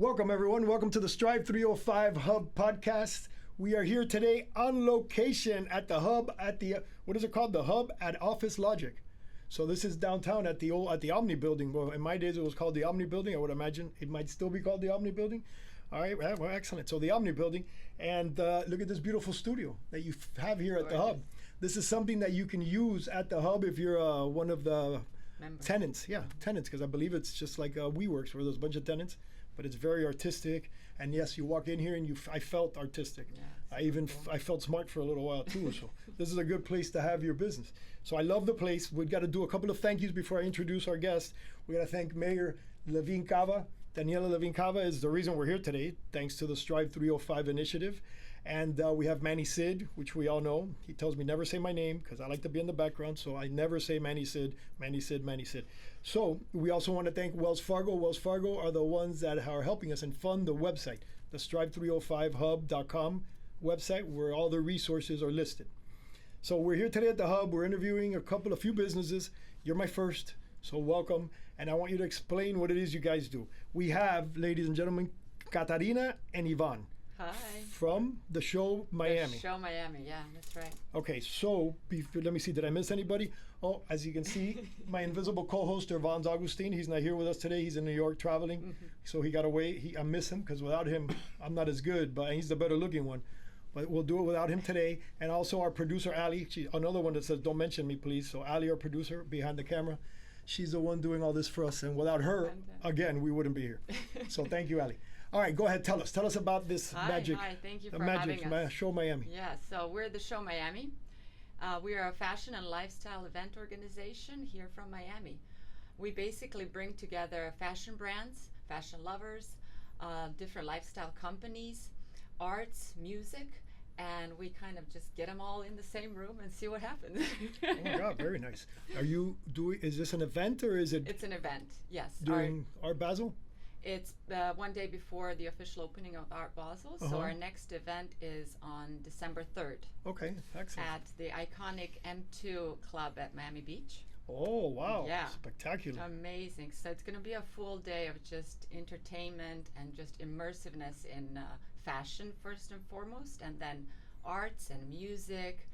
Welcome, everyone. Welcome to the Strive305 Hub Podcast. We are here today on location at the Hub at the, what is it called? The Hub at Office Logic. So this is downtown at the Omni Building. Well, in my days, it was called the Omni Building. I would imagine it might still be called the Omni Building. All right, well, excellent. So the Omni Building, and look at this beautiful studio that you have here at the Hub. This is something that you can use at the Hub if you're one of the tenants. Yeah, tenants, because I believe it's just like WeWorks, where there's a bunch of tenants. But it's very artistic, and yes, you walk in here and I felt artistic. Yeah, I felt smart for a little while too. So this is a good place to have your business. So I love the place. We've got to do a couple of thank yous before I introduce our guest. We got to thank Mayor Levine Cava. Daniela Levine Cava is the reason we're here today, thanks to the Strive305 initiative. And we have Manny Sid, which we all know. He tells me never say my name because I like to be in the background, so I never say Manny Sid, Manny Sid, Manny Sid. So we also want to thank Wells Fargo. Wells Fargo are the ones that are helping us and fund the website, the Strive305hub.com website, where all the resources are listed. So we're here today at the Hub. We're interviewing a few businesses. You're my first, so welcome. And I want you to explain what it is you guys do. We have, ladies and gentlemen, Katarina and Ivan. Hi. From the show Miami. The show Miami, yeah, that's right. Okay, so let me see, did I miss anybody? Oh, as you can see, my invisible co-host, Vans Augustine, he's not here with us today. He's in New York traveling, so he got away. I miss him because without him, I'm not as good, but he's the better looking one. But we'll do it without him today. And also our producer, Ali, she's another one that says, don't mention me, please. So Ali, our producer behind the camera, she's the one doing all this for us. And without her, again, we wouldn't be here. So thank you, Ali. All right, go ahead. Tell us about this magic. Hi, thank you for having us. Show Miami. Yeah, so we're the Show Miami. We are a fashion and lifestyle event organization here from Miami. We basically bring together fashion brands, fashion lovers, different lifestyle companies, arts, music, and we kind of just get them all in the same room and see what happens. Oh my God, very nice. Are you doing? Is this an event or is it? It's an event. Yes. During Art Basel. It's one day before the official opening of Art Basel. So our next event is on December 3rd. Okay, excellent. At the iconic M2 Club at Miami Beach. Oh, wow. Yeah. Spectacular. Amazing. So it's going to be a full day of just entertainment and just immersiveness in fashion first and foremost, and then arts and music.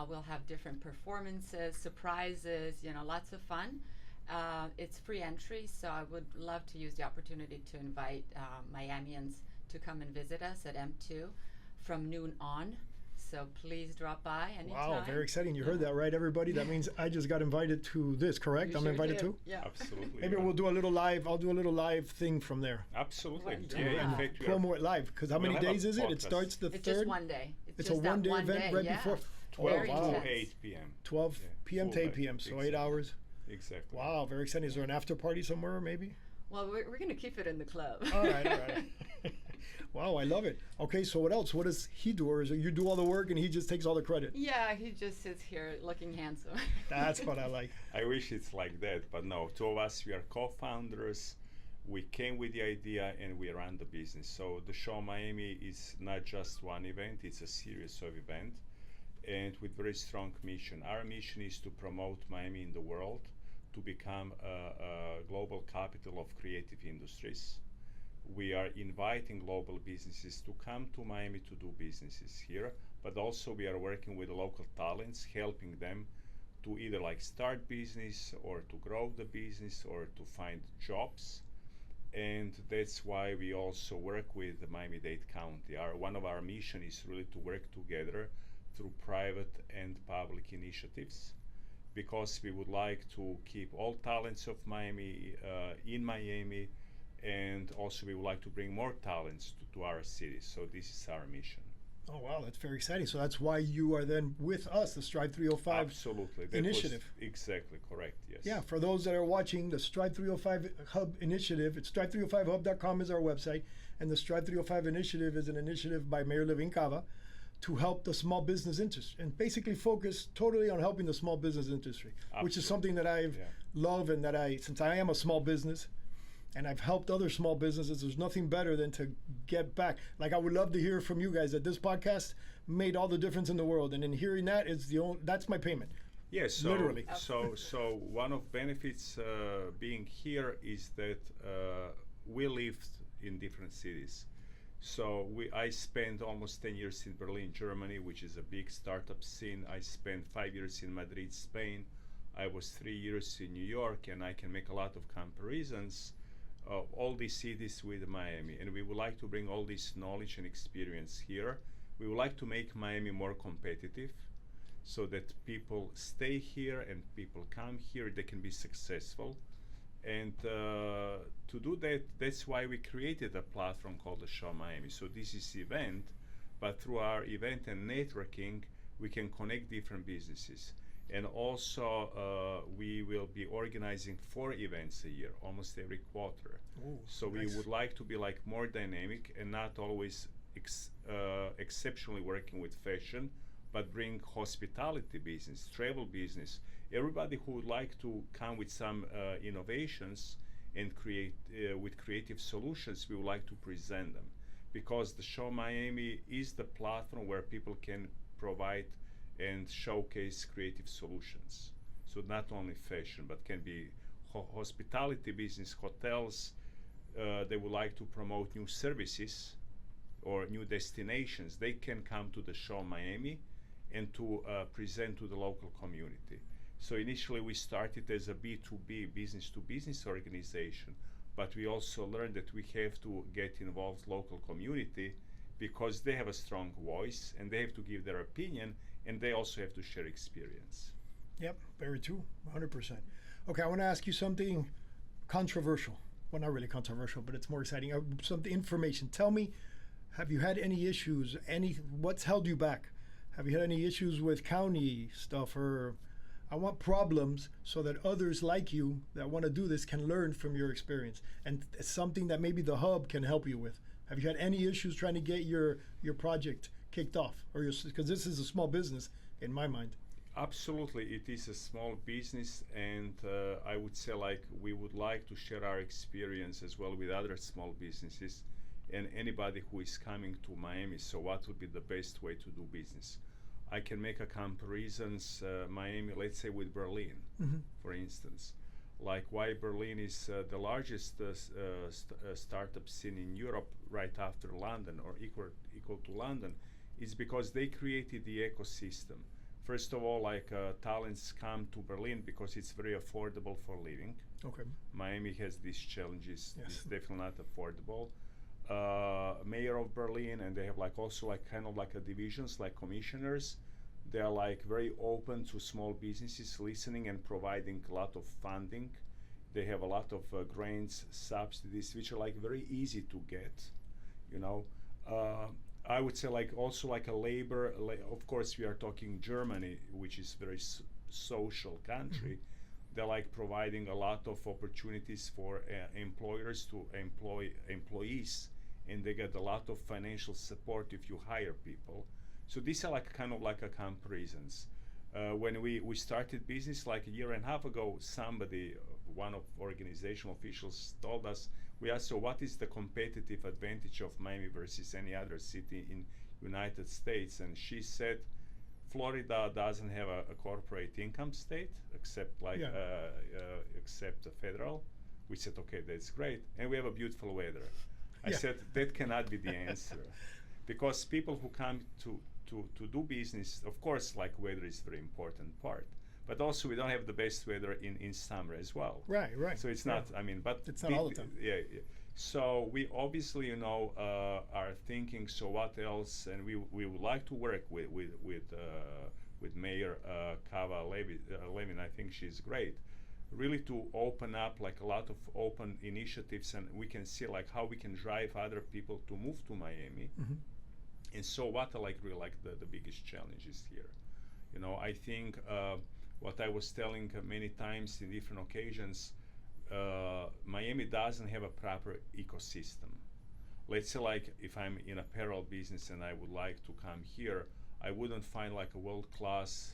We'll have different performances, surprises, lots of fun. It's free entry, so I would love to use the opportunity to invite Miamians to come and visit us at M2 from noon on. So please drop by anytime. Wow, very exciting. You heard that, right, everybody? That means I just got invited to this, correct? I'm invited too? Yeah. Absolutely. Maybe we'll do a little live. I'll do a little live thing from there. Absolutely. Yeah. In fact, Promo it live, because how many days is it? It starts the 3rd? It's just one day. It's a one-day event right before? 12 wow. to 8 p.m. 12 p.m. to 8 p.m., so exactly. 8 hours. Exactly. Wow, very exciting. Is there an after party somewhere, maybe? Well, we're going to keep it in the club. All right. Wow, I love it. Okay, so what else? What does he do? Or is it you do all the work and he just takes all the credit? Yeah, he just sits here looking handsome. That's what I like. I wish it's like that, but no. Two of us, we are co-founders. We came with the idea and we ran the business. So the show Miami is not just one event, it's a series of events, and with very strong mission. Our mission is to promote Miami in the world, to become a global capital of creative industries. We are inviting global businesses to come to Miami to do businesses here, but also we are working with local talents, helping them to either start business or to grow the business or to find jobs. And that's why we also work with Miami-Dade County. One of our mission is really to work together through private and public initiatives, because we would like to keep all talents of Miami in Miami, and also we would like to bring more talents to our city. So this is our mission. Oh, wow, that's very exciting. So that's why you are then with us, the Strive305 Absolutely. That initiative. Exactly, correct, yes. Yeah, for those that are watching, the Strive305 Hub initiative, it's Strive305hub.com is our website, and the Strive305 initiative is an initiative by Mayor Levine Cava to help the small business industry and basically focus totally on helping the small business industry, which is something that I've loved, and that since I am a small business, and I've helped other small businesses, there's nothing better than to get back. Like, I would love to hear from you guys that this podcast made all the difference in the world, and in hearing that is that's my payment. Yes, so, literally. So one of benefits being here is that we lived in different cities. So I spent almost 10 years in Berlin, Germany, which is a big startup scene. I spent 5 years in Madrid, Spain. I was 3 years in New York, and I can make a lot of comparisons of all these cities with Miami. And we would like to bring all this knowledge and experience here. We would like to make Miami more competitive so that people stay here and people come here, they can be successful. And to do that, that's why we created a platform called the Show Miami. So this is event, but through our event and networking, we can connect different businesses. And also, we will be organizing 4 events a year, almost every quarter. Ooh, so nice. we would like to be like more dynamic and not always exceptionally working with fashion, but bring hospitality business, travel business, everybody who would like to come with some innovations and create with creative solutions, we would like to present them. Because the Show Miami is the platform where people can provide and showcase creative solutions. So not only fashion, but can be hospitality business, hotels, they would like to promote new services or new destinations. They can come to the Show Miami and to present to the local community. So initially we started as a B2B, business to business organization, but we also learned that we have to get involved local community because they have a strong voice and they have to give their opinion and they also have to share experience. Yep, very true, 100%. Okay, I want to ask you something controversial. Well, not really controversial, but it's more exciting. Something information. Tell me, have you had any issues? What's held you back? Have you had any issues with county stuff, or I want problems so that others like you that want to do this can learn from your experience, and it's something that maybe the hub can help you with. Have you had any issues trying to get your project kicked off, or because this is a small business in my mind? Absolutely, it is a small business, and I would say like we would like to share our experience as well with other small businesses and anybody who is coming to Miami. So what would be the best way to do business? I can make a comparisons Miami, let's say with Berlin, for instance. Like why Berlin is the largest startup scene in Europe right after London or equal to London is because they created the ecosystem. First of all, like talents come to Berlin because it's very affordable for living. Okay. Miami has these challenges. Yes. It's definitely not affordable. Mayor of Berlin, and they have like also like kind of like a divisions like commissioners. They are like very open to small businesses, listening and providing a lot of funding. They have a lot of grants, subsidies, which are like very easy to get. You know, I would say like also like a labor. Of course, we are talking Germany, which is very social country. They're like providing a lot of opportunities for employers to employ employees, and they get a lot of financial support if you hire people. So these are like kind of like a comparisons. When we started business like a year and a half ago, one of organizational officials told us, we asked, so what is the competitive advantage of Miami versus any other city in United States? And she said, Florida doesn't have a corporate income state except like except the federal. We said, okay, that's great, and we have a beautiful weather. I said that cannot be the answer, because people who come to do business, of course, like weather is very important part, but also we don't have the best weather in summer as well. Right. So it's not. I mean, but it's not all the time. Yeah. So we obviously, are thinking. So what else? And we would like to work with Mayor Kava Levin. I think she's great. Really to open up like a lot of open initiatives, and we can see like how we can drive other people to move to Miami. And so what are like really like the biggest challenges here? I think what I was telling many times in different occasions. Miami doesn't have a proper ecosystem. Let's say like if I'm in apparel business and I would like to come here, I wouldn't find like a world-class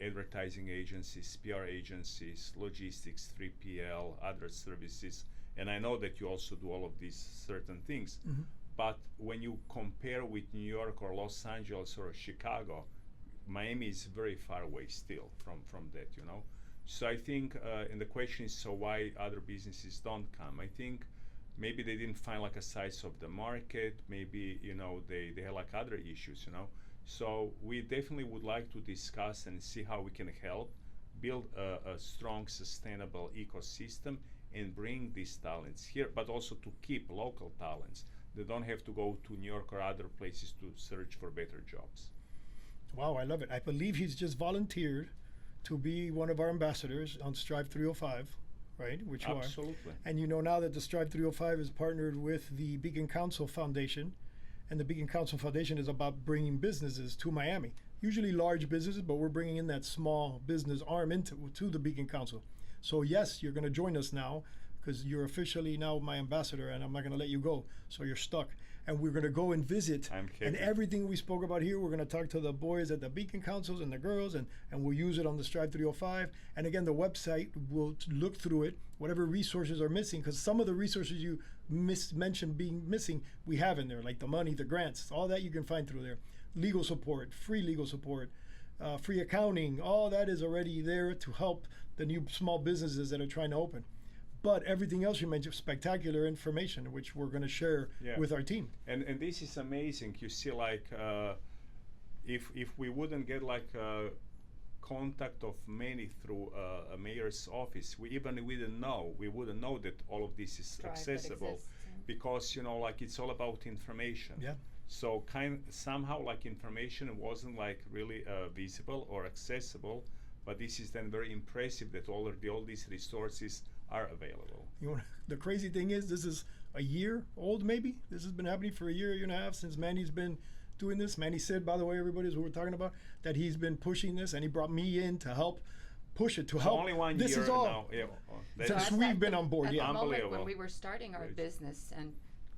advertising agencies, PR agencies, logistics, 3PL, other services. And I know that you also do all of these certain things. But when you compare with New York or Los Angeles or Chicago, Miami is very far away still from that, So I think, and the question is, so why other businesses don't come? I think maybe they didn't find like a size of the market, maybe they had like other issues. So we definitely would like to discuss and see how we can help build a strong, sustainable ecosystem and bring these talents here, but also to keep local talents. They don't have to go to New York or other places to search for better jobs. Wow, I love it. I believe he's just volunteered to be one of our ambassadors on Strive305, right? Which you are. Absolutely. And you know now that the Strive305 is partnered with the Beacon Council Foundation, and the Beacon Council Foundation is about bringing businesses to Miami. Usually large businesses, but we're bringing in that small business arm to the Beacon Council. So yes, you're going to join us now because you're officially now my ambassador, and I'm not going to let you go. So you're stuck. And we're going to go and visit. And everything we spoke about here, we're going to talk to the boys at the Beacon Councils and the girls, and we'll use it on the Strive305. And again, the website, we'll look through it, whatever resources are missing, because some of the resources you mentioned being missing, we have in there, like the money, the grants, all that you can find through there. Legal support, free accounting, all that is already there to help the new small businesses that are trying to open. But everything else you mentioned, spectacular information, which we're going to share with our team. And this is amazing. You see, like, if we wouldn't get like contact of many through a mayor's office, we wouldn't know that all of this is accessible, because like it's all about information. Yeah. So somehow like information wasn't like really visible or accessible, but this is then very impressive that all these resources are available. The crazy thing is, this is a year old maybe. This has been happening for a year and a half since Manny's been doing this. Manny said, by the way, everybody, is what we're talking about, that he's been pushing this, and he brought me in to help push it, to help. Only 1 this year is all now. since we've been on board. At the moment Unbelievable. when we were starting our business and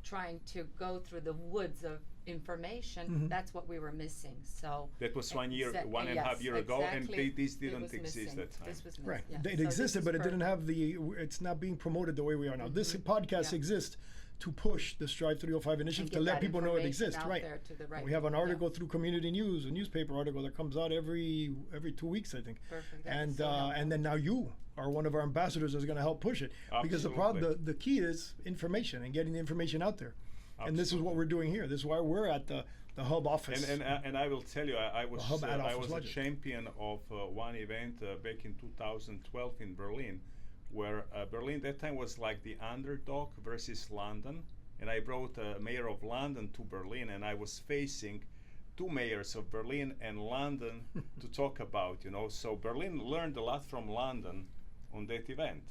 trying to go through the woods of information, that's what we were missing. So that was 1 year, one and a half year ago, and this didn't exist at that time. This was missing. Right. Yeah. It So existed, but it didn't have it's not being promoted the way we are now. This podcast exists to push the Strive305 initiative, to let people know it exists. Right. We have an article through Community News, a newspaper article that comes out every 2 weeks, I think. Perfect. And then now you are one of our ambassadors that's going to help push it. Because the key is information and getting the information out there. Absolutely. And this is what we're doing here. This is why we're at the hub office. And I will tell you, I was a champion of one event back in 2012 in Berlin, where Berlin that time was like the underdog versus London, and I brought mayor of London to Berlin, and I was facing two mayors of Berlin and London to talk about, so Berlin learned a lot from London on that event.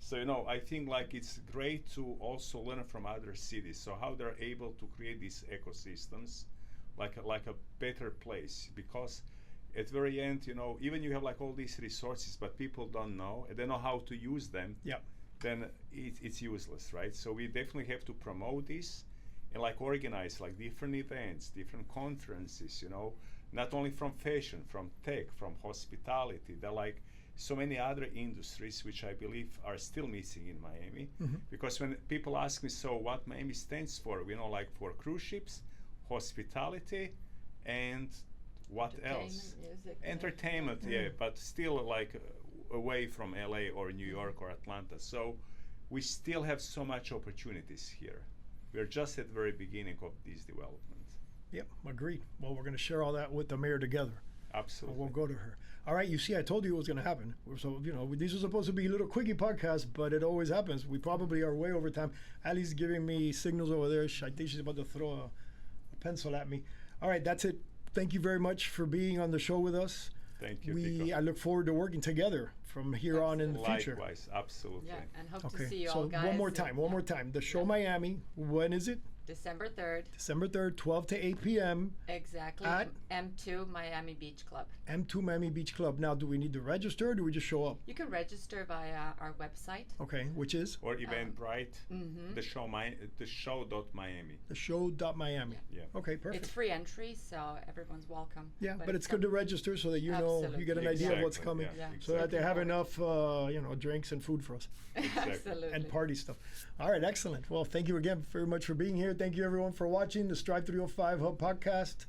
So I think like it's great to also learn from other cities, so how they're able to create these ecosystems like a better place, because at the very end, even you have like all these resources, but people don't know, and they know how to use them, then it's useless, right? So we definitely have to promote this and like organize like different events, different conferences, not only from fashion, from tech, from hospitality. They're like so many other industries which I believe are still missing in Miami. Because when people ask me, so what Miami stands for, like for cruise ships, hospitality, and what else? Music, entertainment, but still like away from LA or New York or Atlanta. So we still have so much opportunities here. We're just at the very beginning of these developments. Yep, agreed. Well, we're going to share all that with the mayor together. Absolutely. We'll go to her. All right, you see, I told you it was going to happen. So, these are supposed to be little quickie podcasts, but it always happens. We probably are way over time. Allie's giving me signals over there. I think she's about to throw a pencil at me. All right, that's it. Thank you very much for being on the show with us. Thank you, Tico. I look forward to working together from here on in the future. Likewise, absolutely. Yeah, and hope to see you all guys. So one more time. The show Miami, when is it? December 3rd. December 3rd, 12 to 8 p.m. Exactly. At M2 Miami Beach Club. M2 Miami Beach Club. Now, do we need to register or do we just show up? You can register via our website. Okay, which is? Or Eventbrite, the show.miami. The show.miami. Yeah. Okay, perfect. It's free entry, so everyone's welcome. Yeah, but it's good to register so that you get an idea of what's coming. So that they have enough, drinks and food for us. Absolutely. And party stuff. All right, excellent. Well, thank you again very much for being here. Thank you, everyone, for watching the Strive305 Hub Podcast.